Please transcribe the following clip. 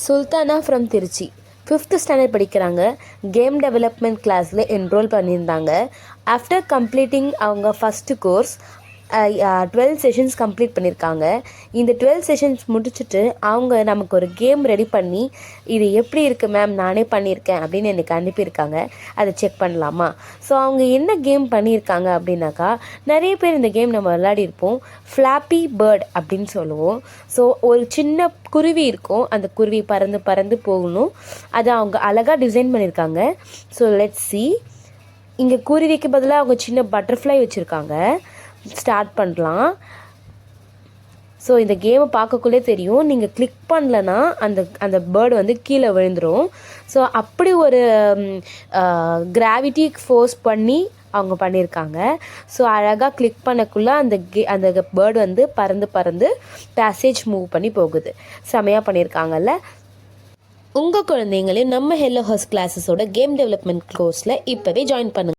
Sultana from Trichy 5th standard படிக்கிறாங்க. Game development கிளாஸில் enroll பண்ணியிருந்தாங்க. ஆஃப்டர் கம்ப்ளீட்டிங் அவங்க ஃபஸ்ட்டு கோர்ஸ் 12 செஷன்ஸ் கம்ப்ளீட் பண்ணியிருக்காங்க. இந்த 12 செஷன்ஸ் முடிச்சுட்டு அவங்க நமக்கு ஒரு கேம் ரெடி பண்ணி இது எப்படி இருக்குது மேம், நானே பண்ணியிருக்கேன் அப்படின்னு எனக்கு அனுப்பியிருக்காங்க. அதை செக் பண்ணலாமா? ஸோ அவங்க என்ன கேம் பண்ணியிருக்காங்க அப்படின்னாக்கா, நிறைய பேர் இந்த கேம் நம்ம விளையாடிருப்போம். ஃப்ளாப்பி பேர்ட் அப்படின்னு சொல்லுவோம். ஸோ ஒரு சின்ன குருவி இருக்கும், அந்த குருவி பறந்து பறந்து போகணும். அதை அவங்க அழகாக டிசைன் பண்ணியிருக்காங்க. So let's see. இங்கே குருவிக்கு பதிலாக அவங்க சின்ன பட்டர்ஃப்ளை வச்சுருக்காங்க. ஸ்டார்ட் பண்ணலாம். ஸோ இந்த கேமை பார்க்கக்குள்ளே தெரியும், நீங்கள் கிளிக் பண்ணலன்னா அந்த பேர்டு வந்து கீழே விழுந்துடும். ஸோ அப்படி ஒரு கிராவிட்டி ஃபோர்ஸ் பண்ணி அவங்க பண்ணியிருக்காங்க. ஸோ அழகாக கிளிக் பண்ணக்குள்ளே அந்த பேர்டு வந்து பறந்து பறந்து பேசேஜ் மூவ் பண்ணி போகுது. செமையாக பண்ணியிருக்காங்கல்ல. உங்கள் குழந்தைங்களையும் நம்ம ஹெல்லோ ஹர்ஸ் கிளாஸஸோட கேம் டெவலப்மெண்ட் கோர்ஸில் இப்போவே ஜாயின் பண்ணுங்கள்.